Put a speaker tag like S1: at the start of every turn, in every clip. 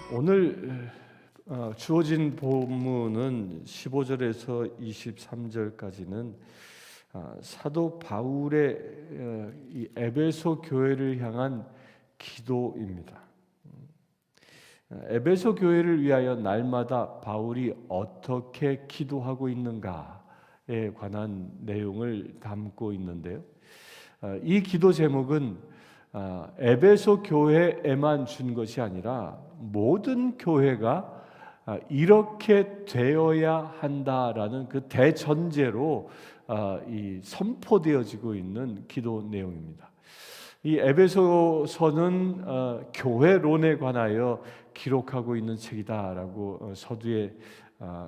S1: 오늘 주어진 본문은 15절에서 23절까지는 사도 바울의 이 에베소 교회를 향한 기도입니다. 에베소 교회를 위하여 날마다 바울이 어떻게 기도하고 있는가에 관한 내용을 담고 있는데요. 이 기도 제목은 에베소 교회에만 준 것이 아니라 모든 교회가 이렇게 되어야 한다라는 그 대전제로 선포되어지고 있는 기도 내용입니다. 이 에베소서는 교회론에 관하여 기록하고 있는 책이다라고 서두에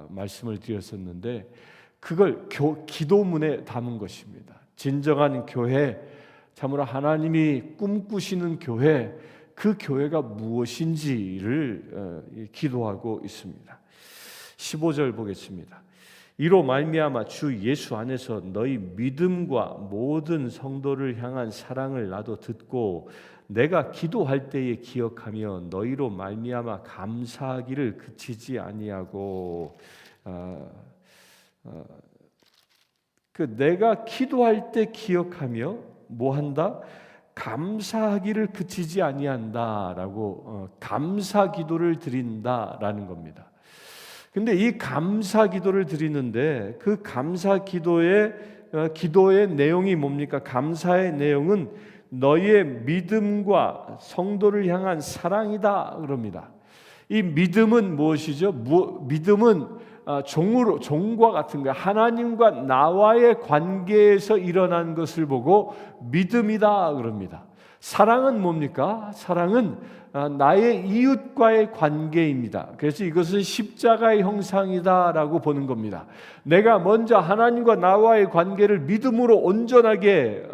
S1: 말씀을 드렸었는데, 그걸 기도문에 담은 것입니다. 진정한 교회, 참으로 하나님이 꿈꾸시는 교회, 그 교회가 무엇인지를 기도하고 있습니다. 15절 보겠습니다. 이로 말미암아 주 예수 안에서 너희 믿음과 모든 성도를 향한 사랑을 나도 듣고 내가 기도할 때에 기억하며 너희로 말미암아 감사하기를 그치지 아니하고, 내가 기도할 때 기억하며 뭐 한다? 감사하기를 그치지 아니한다라고 감사 기도를 드린다라는 겁니다. 근데 이 감사 기도를 드리는데 그 감사 기도의 내용이 뭡니까? 감사의 내용은 너희의 믿음과 성도를 향한 사랑이다 그럽니다. 이 믿음은 무엇이죠? 믿음은 종과 같은 거예요. 하나님과 나와의 관계에서 일어난 것을 보고 믿음이다 그럽니다. 사랑은 뭡니까? 사랑은 나의 이웃과의 관계입니다. 그래서 이것은 십자가의 형상이다라고 보는 겁니다. 내가 먼저 하나님과 나와의 관계를 믿음으로 온전하게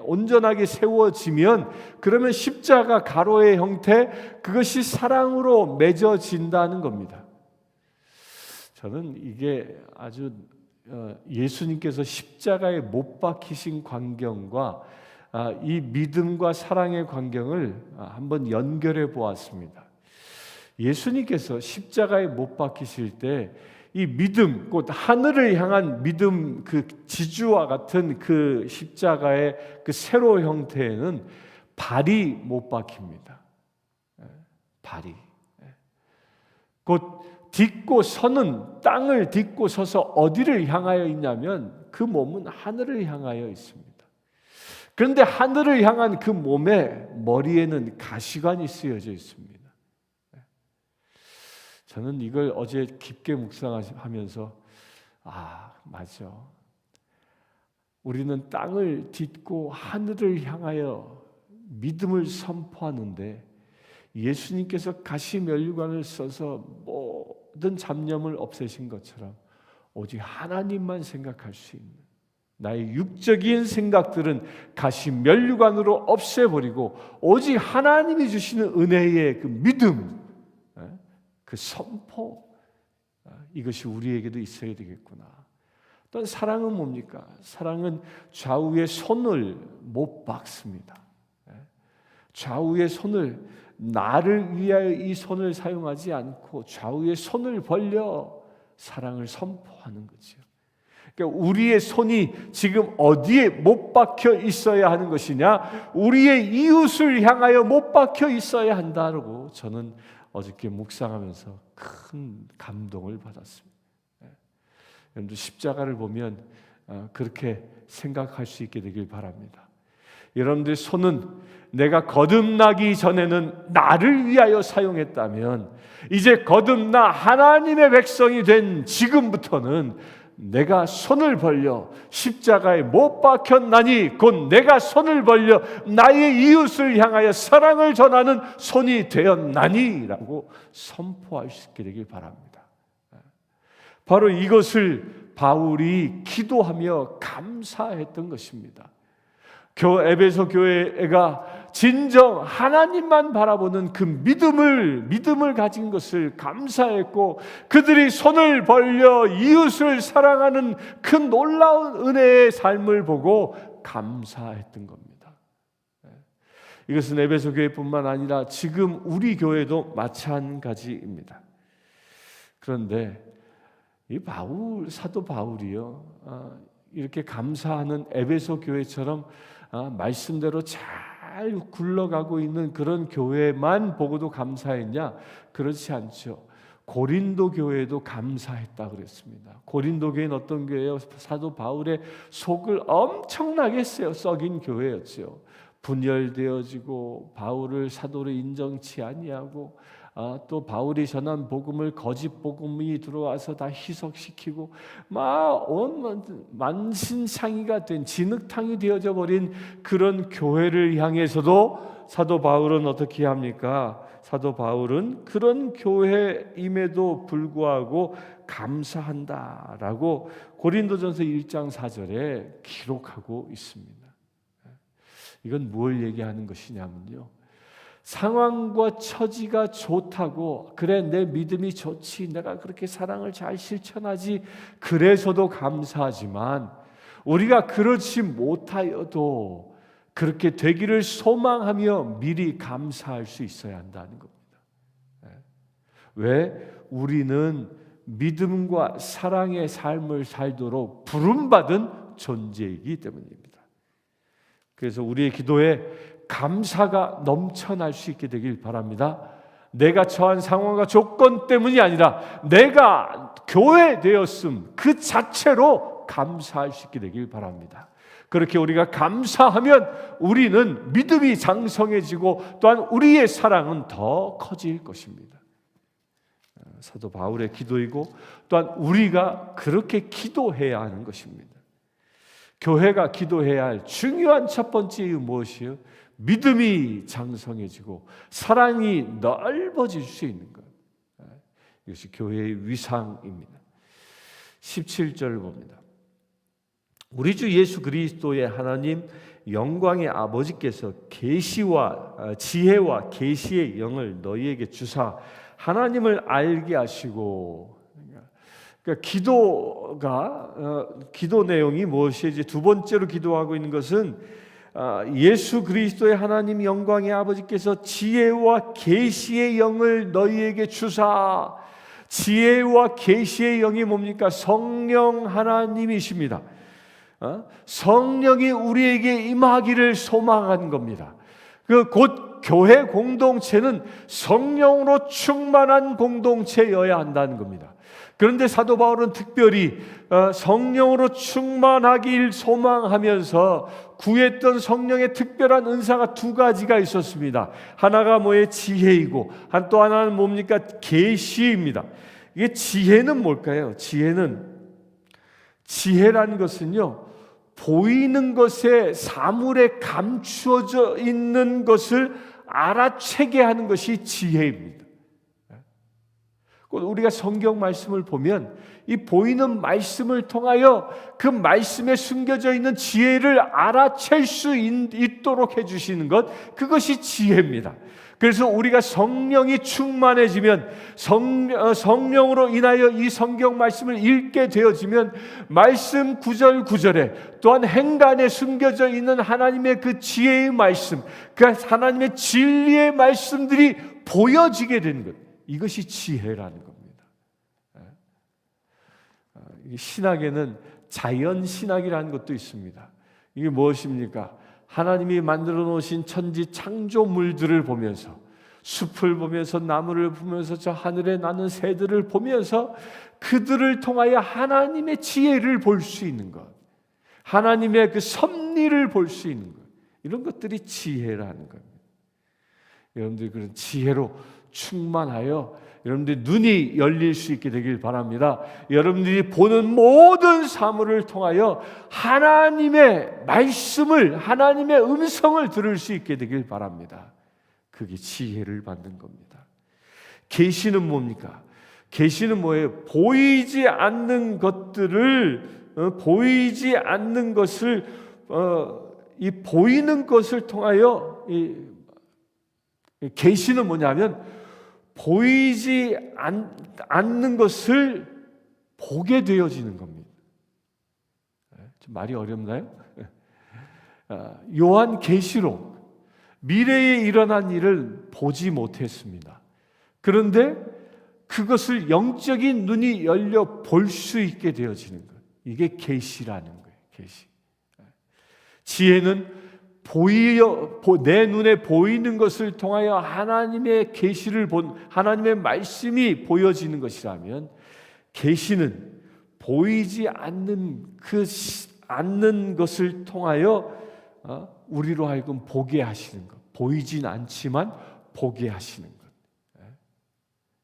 S1: 세워지면, 그러면 십자가 가로의 형태, 그것이 사랑으로 맺어진다는 겁니다. 저는 이게 아주 예수님께서 십자가에 못 박히신 광경과 이 믿음과 사랑의 광경을 한번 연결해 보았습니다. 예수님께서 십자가에 못 박히실 때 이 믿음, 곧 하늘을 향한 믿음, 그 지주와 같은 그 십자가의 그 세로 형태에는 발이 못 박힙니다. 발이. 곧 땅을 딛고 서서 어디를 향하여 있냐면 그 몸은 하늘을 향하여 있습니다. 그런데 하늘을 향한 그 몸에 머리에는 가시관이 쓰여져 있습니다. 저는 이걸 어제 깊게 묵상하면서 맞아. 우리는 땅을 딛고 하늘을 향하여 믿음을 선포하는데 예수님께서 가시면류관을 써서 모든 잡념을 없애신 것처럼 오직 하나님만 생각할 수 있는, 나의 육적인 생각들은 가시면류관으로 없애버리고 오직 하나님이 주시는 은혜의 그 믿음, 그 선포, 이것이 우리에게도 있어야 되겠구나. 또 사랑은 뭡니까? 사랑은 좌우의 손을 못 박습니다. 좌우의 손을, 나를 위하여 이 손을 사용하지 않고 좌우의 손을 벌려 사랑을 선포하는 거죠. 그러니까 우리의 손이 지금 어디에 못 박혀 있어야 하는 것이냐? 우리의 이웃을 향하여 못 박혀 있어야 한다고 저는 어저께 묵상하면서 큰 감동을 받았습니다. 여러분들 십자가를 보면 그렇게 생각할 수 있게 되길 바랍니다. 여러분들의 손은 내가 거듭나기 전에는 나를 위하여 사용했다면, 이제 거듭나 하나님의 백성이 된 지금부터는 내가 손을 벌려 십자가에 못 박혔나니 곧 내가 손을 벌려 나의 이웃을 향하여 사랑을 전하는 손이 되었나니 라고 선포할 수 있게 되길 바랍니다. 바로 이것을 바울이 기도하며 감사했던 것입니다. 에베소 교회가 진정 하나님만 바라보는 그 믿음을 가진 것을 감사했고, 그들이 손을 벌려 이웃을 사랑하는 그 놀라운 은혜의 삶을 보고 감사했던 겁니다. 이것은 에베소 교회뿐만 아니라 지금 우리 교회도 마찬가지입니다. 그런데 이 사도 바울이요, 이렇게 감사하는 에베소 교회처럼 말씀대로 잘 굴러가고 있는 그런 교회만 보고도 감사했냐? 그렇지 않죠. 고린도 교회도 감사했다 그랬습니다. 고린도 교회는 어떤 교회예요? 사도 바울의 속을 엄청나게 썩인 교회였죠. 분열되어지고 바울을 사도로 인정치 아니하고, 또 바울이 전한 복음을 거짓 복음이 들어와서 다 희석시키고 만신창이가 된 진흙탕이 되어져 버린 그런 교회를 향해서도 사도 바울은 어떻게 합니까? 사도 바울은 그런 교회임에도 불구하고 감사한다라고 고린도전서 1장 4절에 기록하고 있습니다. 이건 뭘 얘기하는 것이냐면요, 상황과 처지가 좋다고, 그래 내 믿음이 좋지, 내가 그렇게 사랑을 잘 실천하지, 그래서도 감사하지만 우리가 그렇지 못하여도 그렇게 되기를 소망하며 미리 감사할 수 있어야 한다는 겁니다. 왜? 우리는 믿음과 사랑의 삶을 살도록 부름받은 존재이기 때문입니다. 그래서 우리의 기도에 감사가 넘쳐날 수 있게 되길 바랍니다. 내가 처한 상황과 조건 때문이 아니라 내가 교회 되었음 그 자체로 감사할 수 있게 되길 바랍니다. 그렇게 우리가 감사하면 우리는 믿음이 장성해지고 또한 우리의 사랑은 더 커질 것입니다. 사도 바울의 기도이고 또한 우리가 그렇게 기도해야 하는 것입니다. 교회가 기도해야 할 중요한 첫 번째 이유 무엇이에요? 믿음이 장성해지고 사랑이 넓어질 수 있는 것. 이것이 교회의 위상입니다. 17절을 봅니다. 우리 주 예수 그리스도의 하나님 영광의 아버지께서 계시와 지혜와 계시의 영을 너희에게 주사 하나님을 알게 하시고, 그러니까 기도 내용이 무엇이지? 두 번째로 기도하고 있는 것은 예수 그리스도의 하나님 영광의 아버지께서 지혜와 계시의 영을 너희에게 주사. 지혜와 계시의 영이 뭡니까? 성령 하나님이십니다. 성령이 우리에게 임하기를 소망한 겁니다. 곧 교회 공동체는 성령으로 충만한 공동체여야 한다는 겁니다. 그런데 사도 바울은 특별히 성령으로 충만하길 소망하면서 구했던 성령의 특별한 은사가 두 가지가 있었습니다. 하나가 뭐의 지혜이고 또 하나는 뭡니까? 계시입니다. 이게 지혜는 뭘까요? 지혜라는 것은요, 보이는 것에 사물에 감추어져 있는 것을 알아채게 하는 것이 지혜입니다. 우리가 성경 말씀을 보면 이 보이는 말씀을 통하여 그 말씀에 숨겨져 있는 지혜를 알아챌 수 있도록 해주시는 것, 그것이 지혜입니다. 그래서 우리가 성령이 충만해지면 성령으로 인하여 이 성경 말씀을 읽게 되어지면 말씀 구절 구절에 또한 행간에 숨겨져 있는 하나님의 그 지혜의 말씀, 그 하나님의 진리의 말씀들이 보여지게 되는 것, 이것이 지혜라는 겁니다. 신학에는 자연신학이라는 것도 있습니다. 이게 무엇입니까? 하나님이 만들어 놓으신 천지 창조물들을 보면서, 숲을 보면서, 나무를 보면서, 저 하늘에 나는 새들을 보면서 그들을 통하여 하나님의 지혜를 볼 수 있는 것, 하나님의 그 섭리를 볼 수 있는 것, 이런 것들이 지혜라는 겁니다. 여러분들이 그런 지혜로 충만하여 여러분들이 눈이 열릴 수 있게 되길 바랍니다. 여러분들이 보는 모든 사물을 통하여 하나님의 말씀을, 하나님의 음성을 들을 수 있게 되길 바랍니다. 그게 지혜를 받는 겁니다. 계시는 뭡니까? 계시는 뭐예요? 보이지 않는 것들을, 보이지 않는 것을, 이 보이는 것을 통하여, 계시는 뭐냐면 보이지 않는 것을 보게 되어지는 겁니다. 좀 말이 어렵나요? 요한 계시록, 미래에 일어난 일을 보지 못했습니다. 그런데 그것을 영적인 눈이 열려 볼 수 있게 되어지는 것. 이게 계시라는 거예요. 계시. 지혜는 내 눈에 보이는 것을 통하여 하나님의 계시를 본 하나님의 말씀이 보여지는 것이라면, 계시는 보이지 않는 않는 것을 통하여 우리로 하여금 보게 하시는 것. 보이진 않지만 보게 하시는 것.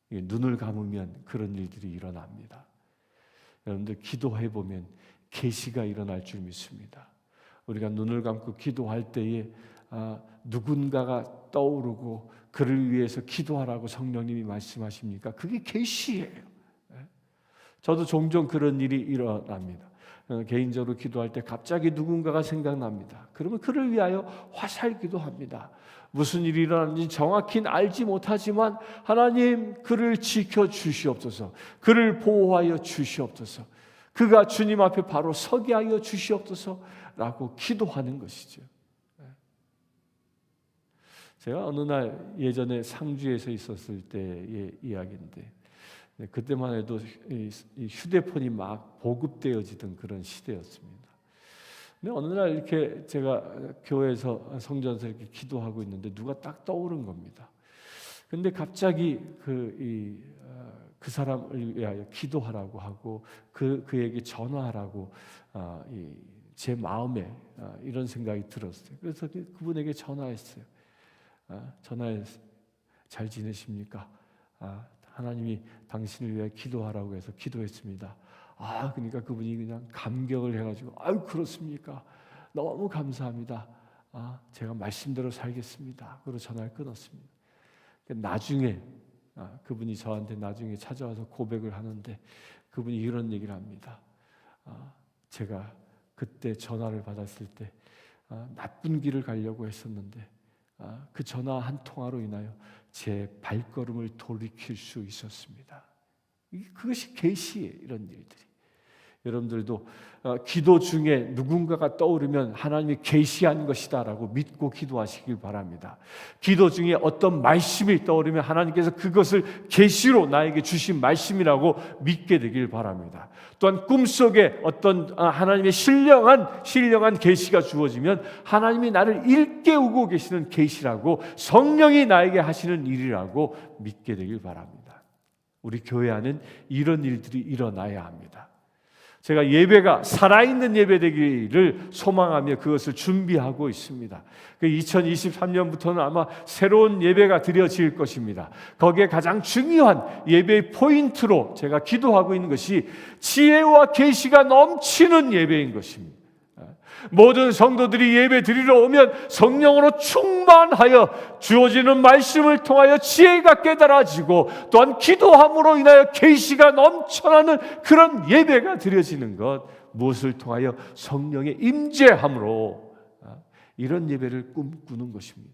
S1: 눈을 감으면 그런 일들이 일어납니다. 여러분들 기도해 보면 계시가 일어날 줄 믿습니다. 우리가 눈을 감고 기도할 때에 누군가가 떠오르고 그를 위해서 기도하라고 성령님이 말씀하십니까? 그게 계시예요. 저도 종종 그런 일이 일어납니다. 개인적으로 기도할 때 갑자기 누군가가 생각납니다. 그러면 그를 위하여 화살 기도합니다. 무슨 일이 일어나는지 정확히 알지 못하지만 하나님 그를 지켜주시옵소서, 그를 보호하여 주시옵소서, 그가 주님 앞에 바로 서게 하여 주시옵소서 라고 기도하는 것이죠. 제가 어느 날 예전에 상주에서 있었을 때의 이야기인데, 그때만 해도 휴대폰이 막 보급되어지던 그런 시대였습니다. 근데 어느 날 이렇게 제가 교회에서 성전에서 이렇게 기도하고 있는데 누가 딱 떠오른 겁니다. 근데 갑자기 그 사람을 위하여 기도하라고 하고 그에게 전화하라고 제 마음에 이런 생각이 들었어요. 그래서 그분에게 전화했어요. 전화해서 잘 지내십니까? 하나님이 당신을 위해 기도하라고 해서 기도했습니다. 그러니까 그분이 그냥 감격을 해가지고 아유 그렇습니까? 너무 감사합니다. 제가 말씀대로 살겠습니다. 그리고 전화를 끊었습니다. 나중에 그분이 저한테 나중에 찾아와서 고백을 하는데 그분이 이런 얘기를 합니다. 제가 그때 전화를 받았을 때 나쁜 길을 가려고 했었는데 그 전화 한 통화로 인하여 제 발걸음을 돌이킬 수 있었습니다. 그것이 계시예요. 이런 일들이. 여러분들도 기도 중에 누군가가 떠오르면 하나님이 계시한 것이다라고 믿고 기도하시길 바랍니다. 기도 중에 어떤 말씀이 떠오르면 하나님께서 그것을 계시로 나에게 주신 말씀이라고 믿게 되길 바랍니다. 또한 꿈속에 어떤 하나님의 신령한 계시가 주어지면 하나님이 나를 일깨우고 계시는 계시라고, 성령이 나에게 하시는 일이라고 믿게 되길 바랍니다. 우리 교회 안은 이런 일들이 일어나야 합니다. 제가 예배가 살아있는 예배 되기를 소망하며 그것을 준비하고 있습니다. 2023년부터는 아마 새로운 예배가 드려질 것입니다. 거기에 가장 중요한 예배의 포인트로 제가 기도하고 있는 것이 지혜와 계시가 넘치는 예배인 것입니다. 모든 성도들이 예배 드리러 오면 성령으로 충만하여 주어지는 말씀을 통하여 지혜가 깨달아지고 또한 기도함으로 인하여 계시가 넘쳐나는 그런 예배가 드려지는 것, 무엇을 통하여 성령의 임재함으로 이런 예배를 꿈꾸는 것입니다.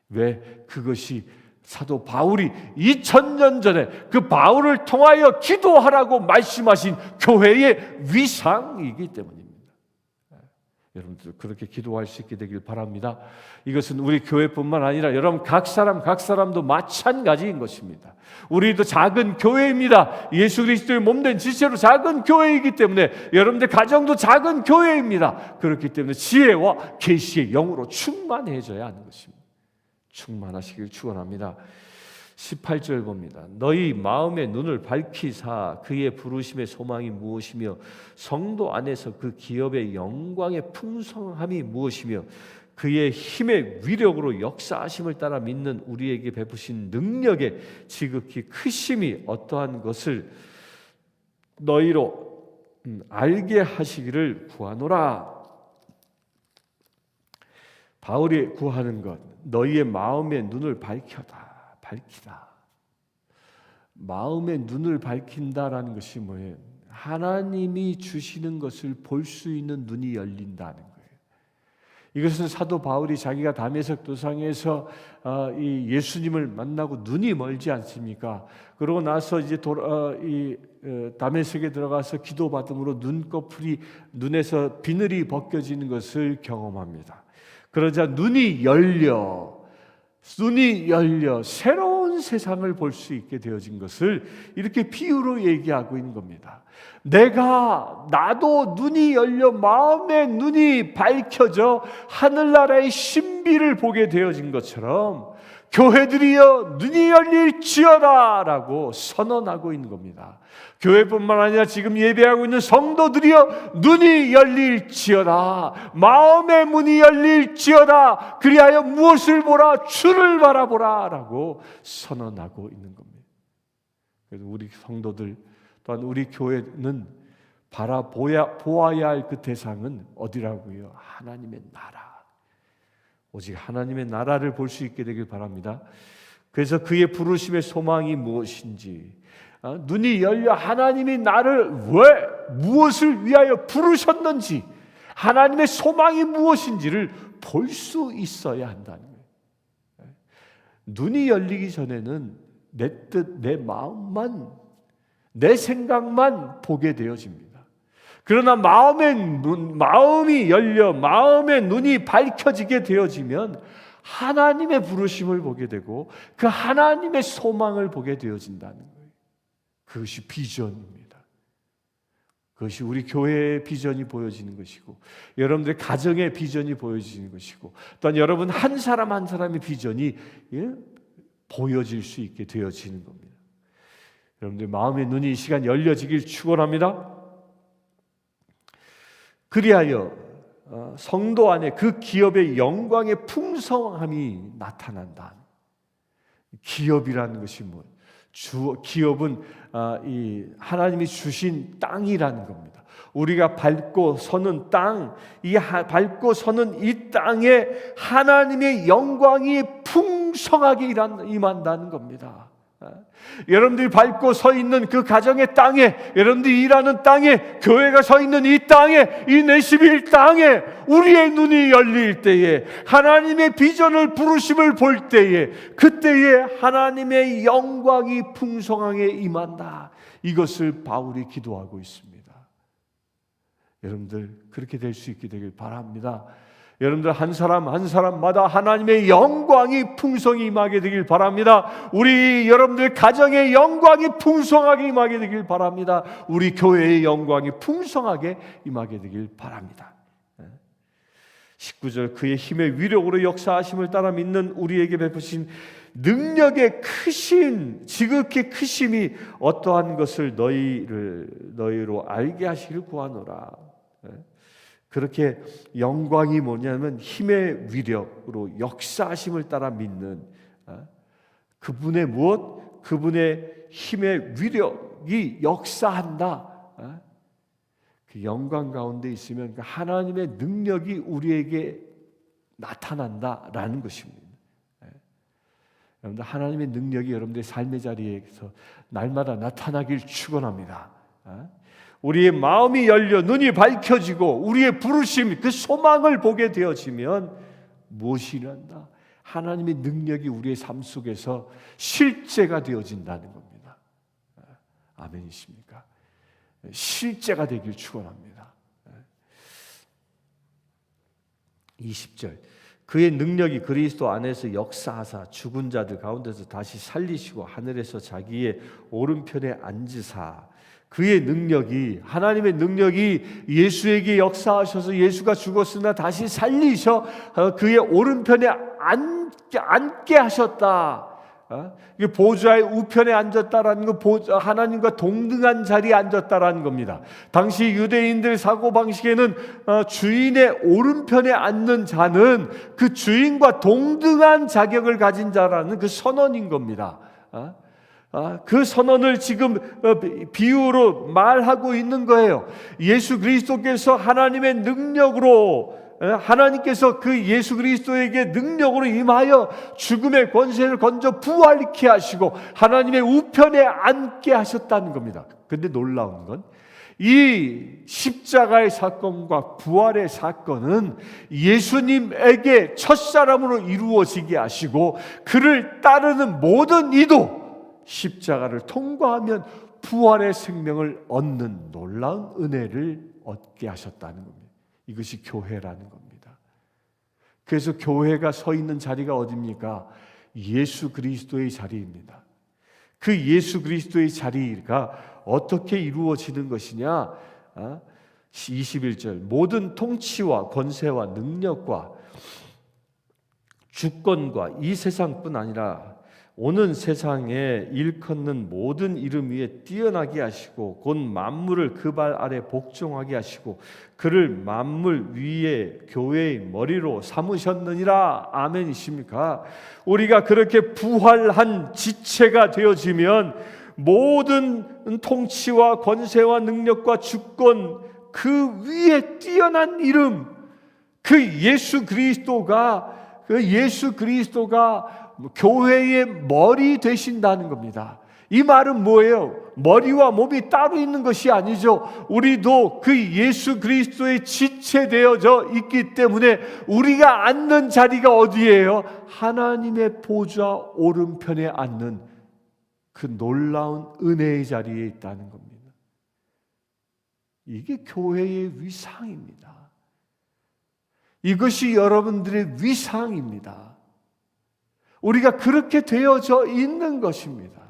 S1: 왜? 그것이 사도 바울이 2000년 전에 그 바울을 통하여 기도하라고 말씀하신 교회의 위상이기 때문입니다. 여러분들 그렇게 기도할 수 있게 되길 바랍니다. 이것은 우리 교회뿐만 아니라 여러분 각 사람도 마찬가지인 것입니다. 우리도 작은 교회입니다. 예수 그리스도의 몸된 지체로 작은 교회이기 때문에 여러분들 가정도 작은 교회입니다. 그렇기 때문에 지혜와 계시의 영으로 충만해져야 하는 것입니다. 충만하시길 축원합니다. 18절 봅니다. 너희 마음의 눈을 밝히사 그의 부르심의 소망이 무엇이며 성도 안에서 그 기업의 영광의 풍성함이 무엇이며 그의 힘의 위력으로 역사하심을 따라 믿는 우리에게 베푸신 능력의 지극히 크심이 어떠한 것을 너희로 알게 하시기를 구하노라. 바울이 구하는 것, 너희의 마음의 눈을 밝히다. 마음의 눈을 밝힌다라는 것이 뭐예요? 하나님이 주시는 것을 볼 수 있는 눈이 열린다는 거예요. 이것은 사도 바울이 자기가 다메섹 도상에서 이 예수님을 만나고 눈이 멀지 않습니까? 그러고 나서 이제 다메섹에 들어가서 기도받음으로 눈꺼풀이 눈에서 비늘이 벗겨지는 것을 경험합니다. 그러자 눈이 열려 눈이 열려 새로운 세상을 볼 수 있게 되어진 것을 이렇게 비유로 얘기하고 있는 겁니다. 나도 눈이 열려 마음의 눈이 밝혀져 하늘나라의 신비를 보게 되어진 것처럼 교회들이여 눈이 열릴지어다 라고 선언하고 있는 겁니다. 교회뿐만 아니라 지금 예배하고 있는 성도들이여 눈이 열릴지어다, 마음의 문이 열릴지어다, 그리하여 무엇을 보라? 주를 바라보라 라고 선언하고 있는 겁니다. 그래서 우리 성도들 또한 우리 교회는 보아야 할 그 대상은 어디라고요? 하나님의 나라. 오직 하나님의 나라를 볼 수 있게 되길 바랍니다. 그래서 그의 부르심의 소망이 무엇인지, 눈이 열려 하나님이 나를 무엇을 위하여 부르셨는지, 하나님의 소망이 무엇인지를 볼 수 있어야 한다는 거예요. 눈이 열리기 전에는 내 뜻, 내 마음만, 내 생각만 보게 되어집니다. 그러나 마음이 열려 마음의 눈이 밝혀지게 되어지면 하나님의 부르심을 보게 되고 그 하나님의 소망을 보게 되어진다는 거예요. 그것이 비전입니다. 그것이 우리 교회의 비전이 보여지는 것이고, 여러분들의 가정의 비전이 보여지는 것이고, 또한 여러분 한 사람 한 사람의 비전이 보여질 수 있게 되어지는 겁니다. 여러분들 마음의 눈이 이 시간 열려지길 축원합니다. 그리하여 성도 안에 그 기업의 영광의 풍성함이 나타난다. 기업이라는 것이 기업은 이 하나님이 주신 땅이라는 겁니다. 우리가 밟고 서는 땅, 밟고 서는 이 땅에 하나님의 영광이 풍성하게 임한다는 겁니다. 여러분들이 밟고 서 있는 그 가정의 땅에, 여러분들이 일하는 땅에, 교회가 서 있는 이 땅에, 이 내시빌 땅에 우리의 눈이 열릴 때에, 하나님의 비전을 부르심을 볼 때에, 그때에 하나님의 영광이 풍성하게 임한다. 이것을 바울이 기도하고 있습니다. 여러분들 그렇게 될 수 있게 되길 바랍니다. 여러분들 한 사람 한 사람마다 하나님의 영광이 풍성히 임하게 되길 바랍니다. 우리 여러분들 가정의 영광이 풍성하게 임하게 되길 바랍니다. 우리 교회의 영광이 풍성하게 임하게 되길 바랍니다. 19절, 그의 힘의 위력으로 역사하심을 따라 믿는 우리에게 베푸신 능력의 크신, 지극히 크심이 어떠한 것을 너희로 알게 하시길 구하노라. 그렇게 영광이 뭐냐면 힘의 위력으로 역사하심을 따라 믿는 그분의 무엇? 그분의 힘의 위력이 역사한다. 그 영광 가운데 있으면 그 하나님의 능력이 우리에게 나타난다라는 것입니다. 여러분들 하나님의 능력이 여러분들의 삶의 자리에서 날마다 나타나길 축원합니다. 우리의 마음이 열려 눈이 밝혀지고 우리의 부르심, 그 소망을 보게 되어지면 무엇이 일어난다? 하나님의 능력이 우리의 삶 속에서 실제가 되어진다는 겁니다. 아멘이십니까? 실제가 되길 축원합니다. 20절, 그의 능력이 그리스도 안에서 역사하사 죽은 자들 가운데서 다시 살리시고 하늘에서 자기의 오른편에 앉으사, 그의 능력이, 하나님의 능력이 예수에게 역사하셔서 예수가 죽었으나 다시 살리셔 그의 오른편에 앉게 하셨다. 보좌의 우편에 앉았다라는 거, 하나님과 동등한 자리에 앉았다라는 겁니다. 당시 유대인들 사고방식에는 주인의 오른편에 앉는 자는 그 주인과 동등한 자격을 가진 자라는 그 선언인 겁니다. 그 선언을 지금 비유로 말하고 있는 거예요. 예수 그리스도께서 하나님의 능력으로, 하나님께서 그 예수 그리스도에게 능력으로 임하여 죽음의 권세를 건져 부활케 하시고 하나님의 우편에 앉게 하셨다는 겁니다. 그런데 놀라운 건 이 십자가의 사건과 부활의 사건은 예수님에게 첫사람으로 이루어지게 하시고 그를 따르는 모든 이도 십자가를 통과하면 부활의 생명을 얻는 놀라운 은혜를 얻게 하셨다는 겁니다. 이것이 교회라는 겁니다. 그래서 교회가 서 있는 자리가 어디입니까? 예수 그리스도의 자리입니다. 그 예수 그리스도의 자리가 어떻게 이루어지는 것이냐? 21절 모든 통치와 권세와 능력과 주권과 이 세상뿐 아니라 오는 세상에 일컫는 모든 이름 위에 뛰어나게 하시고 곧 만물을 그 발 아래 복종하게 하시고 그를 만물 위에 교회의 머리로 삼으셨느니라. 아멘이십니까? 우리가 그렇게 부활한 지체가 되어지면 모든 통치와 권세와 능력과 주권 그 위에 뛰어난 이름 그 예수 그리스도가 교회의 머리 되신다는 겁니다. 이 말은 뭐예요? 머리와 몸이 따로 있는 것이 아니죠. 우리도 그 예수 그리스도의 지체되어져 있기 때문에 우리가 앉는 자리가 어디예요? 하나님의 보좌 오른편에 앉는 그 놀라운 은혜의 자리에 있다는 겁니다. 이게 교회의 위상입니다. 이것이 여러분들의 위상입니다. 우리가 그렇게 되어져 있는 것입니다.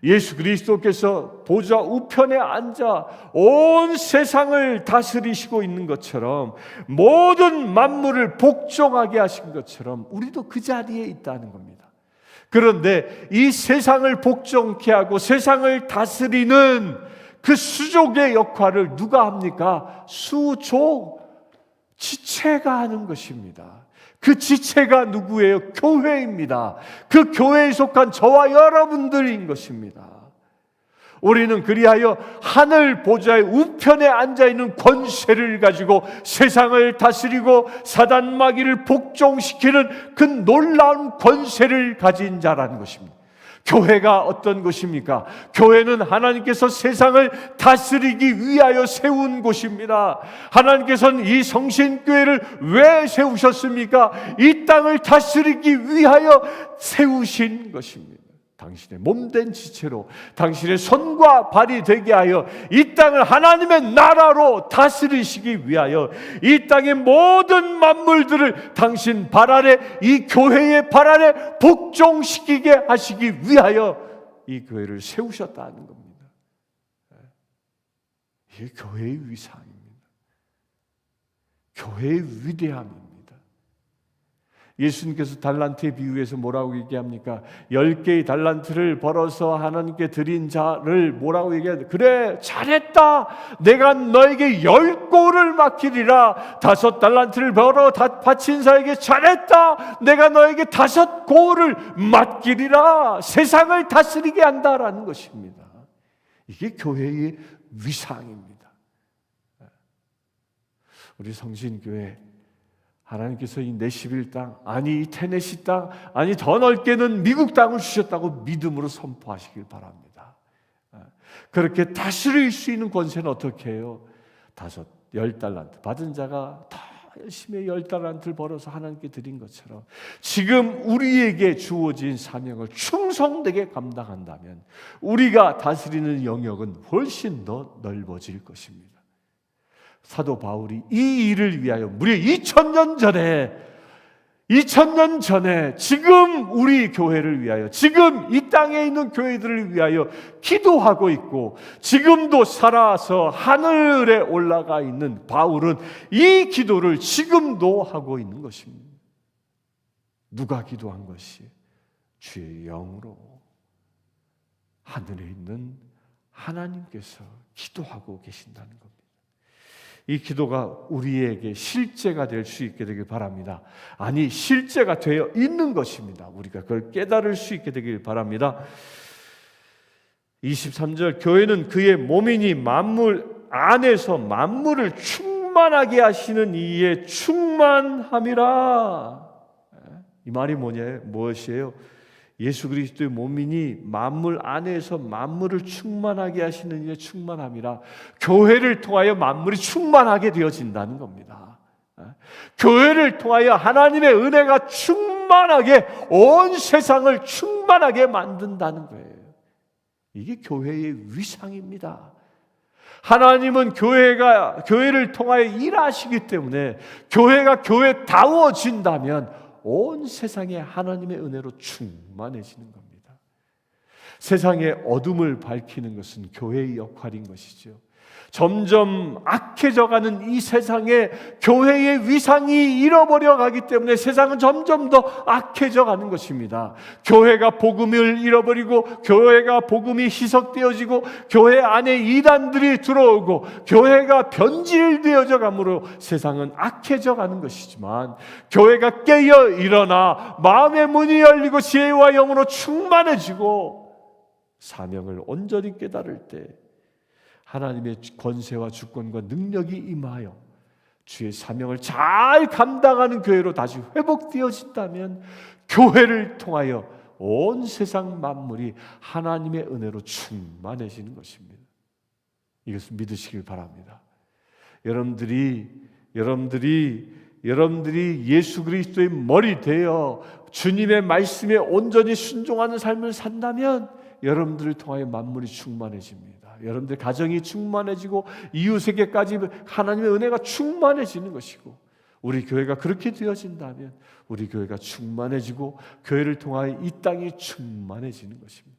S1: 예수 그리스도께서 보좌 우편에 앉아 온 세상을 다스리시고 있는 것처럼 모든 만물을 복종하게 하신 것처럼 우리도 그 자리에 있다는 겁니다. 그런데 이 세상을 복종케 하고 세상을 다스리는 그 수족의 역할을 누가 합니까? 수족, 지체가 하는 것입니다. 그 지체가 누구예요? 교회입니다. 그 교회에 속한 저와 여러분들인 것입니다. 우리는 그리하여 하늘 보좌의 우편에 앉아있는 권세를 가지고 세상을 다스리고 사단 마귀를 복종시키는 그 놀라운 권세를 가진 자라는 것입니다. 교회가 어떤 곳입니까? 교회는 하나님께서 세상을 다스리기 위하여 세운 곳입니다. 하나님께서는 이 성신교회를 왜 세우셨습니까? 이 땅을 다스리기 위하여 세우신 것입니다. 당신의 몸된 지체로 당신의 손과 발이 되게 하여 이 땅을 하나님의 나라로 다스리시기 위하여 이 땅의 모든 만물들을 당신 발 아래, 이 교회의 발 아래 복종시키게 하시기 위하여 이 교회를 세우셨다는 겁니다. 이게 교회의 위상입니다. 교회의 위대함입니다. 예수님께서 달란트의 비유에서 뭐라고 얘기합니까? 10개의 달란트를 벌어서 하나님께 드린 자를 뭐라고 얘기하냐? 그래, 잘했다. 내가 너에게 10고를 맡기리라. 5달란트를 벌어 바친 자에게 잘했다. 내가 너에게 5고를 맡기리라. 세상을 다스리게 한다라는 것입니다. 이게 교회의 위상입니다. 우리 성신교회 하나님께서 이 내시빌 땅, 아니 이 테네시 땅, 아니 더 넓게는 미국 땅을 주셨다고 믿음으로 선포하시길 바랍니다. 그렇게 다스릴 수 있는 권세는 어떻게 해요? 10달란트 받은 자가 다 열심히 10달란트를 벌어서 하나님께 드린 것처럼 지금 우리에게 주어진 사명을 충성되게 감당한다면 우리가 다스리는 영역은 훨씬 더 넓어질 것입니다. 사도 바울이 이 일을 위하여 무려 2000년 전에 지금 우리 교회를 위하여 지금 이 땅에 있는 교회들을 위하여 기도하고 있고 지금도 살아서 하늘에 올라가 있는 바울은 이 기도를 지금도 하고 있는 것입니다. 누가 기도한 것이? 주의 영으로 하늘에 있는 하나님께서 기도하고 계신다는 겁니다. 이 기도가 우리에게 실제가 될 수 있게 되길 바랍니다. 아니, 실제가 되어 있는 것입니다. 우리가 그걸 깨달을 수 있게 되길 바랍니다. 23절 교회는 그의 몸이니 만물 안에서 만물을 충만하게 하시는 이의 충만함이라. 이 말이 무엇이에요? 예수 그리스도의 몸이니 만물 안에서 만물을 충만하게 하시는 이의 충만함이라. 교회를 통하여 만물이 충만하게 되어진다는 겁니다. 교회를 통하여 하나님의 은혜가 충만하게 온 세상을 충만하게 만든다는 거예요. 이게 교회의 위상입니다. 하나님은 교회를 통하여 일하시기 때문에 교회가 교회다워진다면 온 세상에 하나님의 은혜로 충만해지는 겁니다. 세상의 어둠을 밝히는 것은 교회의 역할인 것이죠. 점점 악해져가는 이 세상에 교회의 위상이 잃어버려 가기 때문에 세상은 점점 더 악해져 가는 것입니다. 교회가 복음을 잃어버리고 교회가 복음이 희석되어지고 교회 안에 이단들이 들어오고 교회가 변질되어져 가므로 세상은 악해져 가는 것이지만, 교회가 깨어 일어나 마음의 문이 열리고 지혜와 영으로 충만해지고 사명을 온전히 깨달을 때 하나님의 권세와 주권과 능력이 임하여 주의 사명을 잘 감당하는 교회로 다시 회복되어진다면 교회를 통하여 온 세상 만물이 하나님의 은혜로 충만해지는 것입니다. 이것을 믿으시길 바랍니다. 여러분들이 예수 그리스도의 머리 되어 주님의 말씀에 온전히 순종하는 삶을 산다면 여러분들을 통하여 만물이 충만해집니다. 여러분들 가정이 충만해지고 이웃에게까지 하나님의 은혜가 충만해지는 것이고, 우리 교회가 그렇게 되어진다면 우리 교회가 충만해지고 교회를 통하여 이 땅이 충만해지는 것입니다.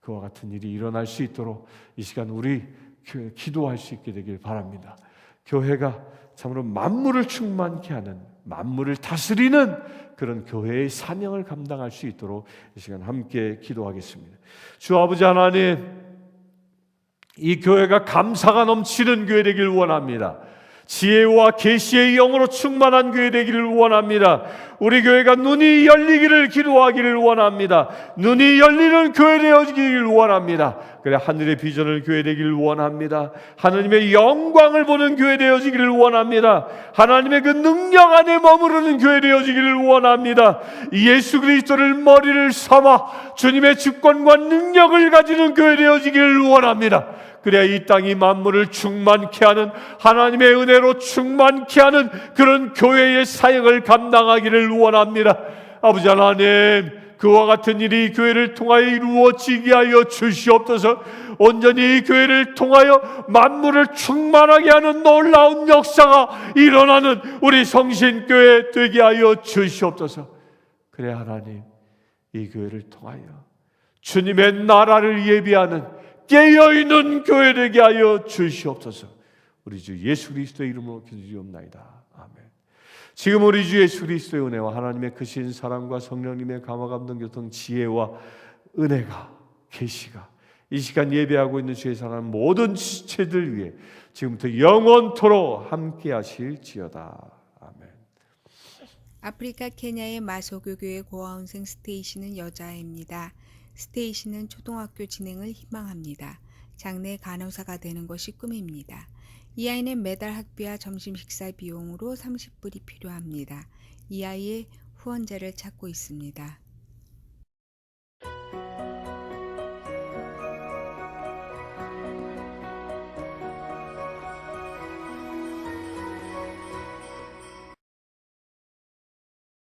S1: 그와 같은 일이 일어날 수 있도록 이 시간 우리 교회 기도할 수 있게 되길 바랍니다. 교회가 참으로 만물을 충만케 하는, 만물을 다스리는 그런 교회의 사명을 감당할 수 있도록 이 시간 함께 기도하겠습니다. 주 아버지 하나님, 이 교회가 감사가 넘치는 교회 되기를 원합니다. 지혜와 계시의 영으로 충만한 교회 되기를 원합니다. 우리 교회가 눈이 열리기를 기도하기를 원합니다. 눈이 열리는 교회 되어지기를 원합니다. 그래 하늘의 비전을 교회 되기를 원합니다. 하나님의 영광을 보는 교회 되어지기를 원합니다. 하나님의 그 능력 안에 머무르는 교회 되어지기를 원합니다. 예수 그리스도를 머리를 삼아 주님의 주권과 능력을 가지는 교회 되어지기를 원합니다. 그래야 이 땅이 만물을 충만케 하는, 하나님의 은혜로 충만케 하는 그런 교회의 사역을 감당하기를 원합니다. 아버지 하나님, 그와 같은 일이 교회를 통하여 이루어지게 하여 주시옵소서. 온전히 이 교회를 통하여 만물을 충만하게 하는 놀라운 역사가 일어나는 우리 성신교회 되게 하여 주시옵소서. 그래 하나님, 이 교회를 통하여 주님의 나라를 예비하는 깨어있는 교회 되게 하여 주시옵소서. 우리 주 예수 그리스도의 이름으로 기도드리옵나이다. 아멘. 지금 우리 주 예수 그리스도의 은혜와 하나님의 크신 사랑과 성령님의 감화 감동 교통 지혜와 은혜가, 계시가 이 시간 예배하고 있는 주의 사랑 모든 지체들 위해 지금부터 영원토록 함께 하실지어다. 아멘.
S2: 아프리카 케냐의 마소교교의 고아원생 스테이시는 여자아이입니다. 스테이시는 초등학교 진행을 희망합니다. 장래 간호사가 되는 것이 꿈입니다. 이 아이는 매달 학비와 점심 식사 비용으로 30불이 필요합니다. 이 아이의 후원자를 찾고 있습니다.